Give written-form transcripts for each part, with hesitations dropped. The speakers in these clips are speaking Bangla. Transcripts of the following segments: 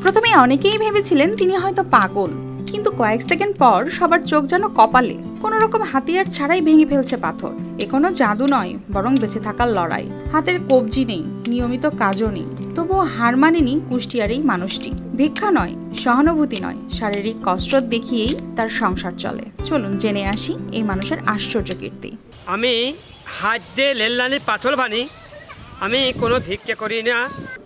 প্রথমে অনেকেই ভেবেছিলেন তিনি হয়তো পাগল, কিন্তু কয়েক সেকেন্ড পর সবার চোখ যেন কপালে। কোনো রকম হাতিয়ার ছাড়াই ভেঙে ফেলছে পাথর। এ কোনো জাদু নয়, বরং বেঁচে থাকার লড়াই। হাতের কবজি নেই, নিয়মিত কাজও নেই, তবুও হার মানেনি কুষ্টিয়ার এই মানুষটি। ভিক্ষা নয়, সহানুভূতি নয়, শারীরিক কসরত দেখিয়েই তার সংসার চলে। চলুন জেনে আসি এই মানুষের আশ্চর্য কীর্তি। আমি হাত দিয়ে লেল্লানি পাথর বানি, আমি কোনো ভিক্ষা করি না।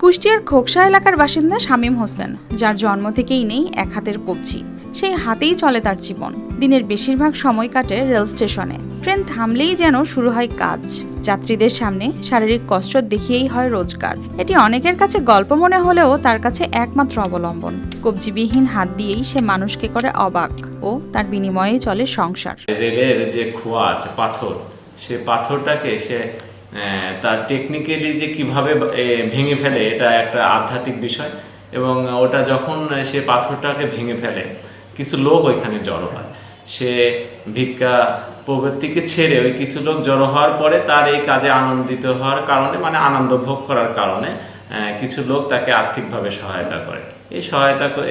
কুষ্টিয়ার খোকসা এলাকার বাসিন্দা শামীম হোসেন, যার জন্ম থেকেই নেই এক হাতের কবজি। সেই হাতেই চলে তার জীবন। দিনের বেশিরভাগ সময় কাটে রেল স্টেশনে। ট্রেন থামলেই যেন শুরু হয় কাজ। যাত্রীদের সামনে শারীরিক কসরত দেখিয়েই হয় রোজগার। এটি অনেকের কাছে গল্প মনে হলেও তার কাছে একমাত্র অবলম্বন। কবজিবিহীন হাত দিয়েই সে মানুষকে করে অবাক, ও তার বিনিময়েই চলে সংসার। রেলের যে খোয়া আছে পাথর, সে পাথরটাকে সে তার টেকনিক্যালি যে কিভাবে ভেঙে ফেলে, এটা একটা আধ্যাত্মিক বিষয়। এবং ওটা যখন সে পাথরটাকে ভেঙে ফেলে, কিছু লোক ওইখানে জড়ো হয়। সে ভিক্ষা প্রবৃত্তিকে ছেড়ে ওই কিছু লোক জড়ো হওয়ার পরে তার এই কাজে আনন্দিত হওয়ার কারণে, মানে আনন্দ ভোগ করার কারণে কিছু লোক তাকে আর্থিকভাবে সহায়তা করে।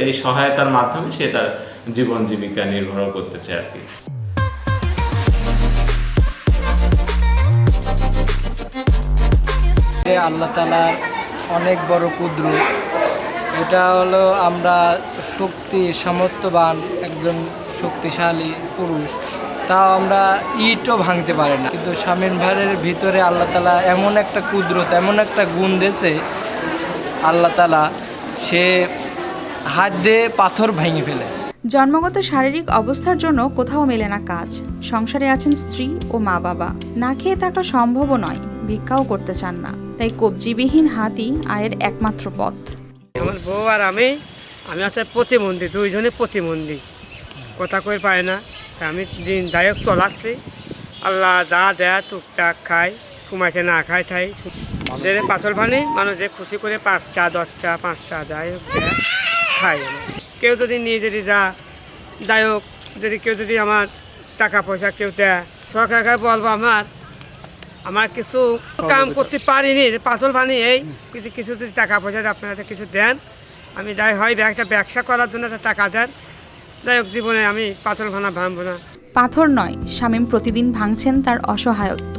এই সহায়তার মাধ্যমে সে তার জীবন জীবিকা নির্ভর করতেছে আর কি। আল্লাহ তাআলার অনেক বড় কুদরত। এটা হলো আমরা সামর্থ্যবান একজন শক্তিশালী পুরুষ, তাও আমরা ইটও ভাঙতে পারি না। কিন্তু শামীম ভাইয়ের ভিতরে আল্লাহ তাআলা এমন একটা কুদরত, এমন একটা গুণ দিয়েছে আল্লাহ তাআলা, সে হাত দিয়ে পাথর ভেঙে ফেলে। জন্মগত শারীরিক অবস্থার জন্য কোথাও মেলে না কাজ। সংসারে আছেন স্ত্রী ও মা বাবা। না খেয়ে থাকা সম্ভবও নয়, ভিক্ষাও করতে চান না। তাই কবজিবিহীন হাতই আয়ের একমাত্র পথ। আমার বউ আর আমি আছে প্রতিবন্ধী, দুইজনে প্রতিবন্ধী, কথা কই পায় না। আমি দিন দায়ক চলাচ্ছি, আল্লাহ যা দেয় টুকটাক খাই, সময় না খাই তাই পাথর ভানি মানুষ যে খুশি করে 5টা 10টা 5টা যাই হোক খাই। কেউ যদি নিয়ে যদি যাই হোক, যদি কেউ যদি আমার টাকা পয়সা কেউ দেয়, সরকারকে বলবো আমার কিছু কাম করতে পারিনি, পাথর ভানি এই কিছু যদি টাকা পয়সা আপনারা কিছু দেন, আমি যাই হয় একটা ব্যবসা করার জন্য টাকা দেন, যাই হোক জীবনে আমি পাথর ভাঙা ভাঙবো না। পাথর নয়, শামীম প্রতিদিন ভাঙছেন তার অসহায়ত্ব।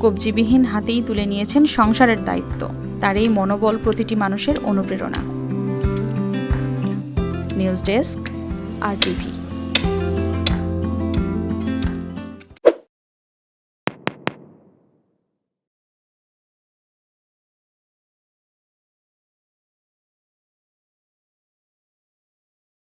কবজিবিহীন হাতেই তুলে নিয়েছেন সংসারের দায়িত্ব। তার এই মনোবল প্রতিটি মানুষের অনুপ্রেরণা। News desk, RTV।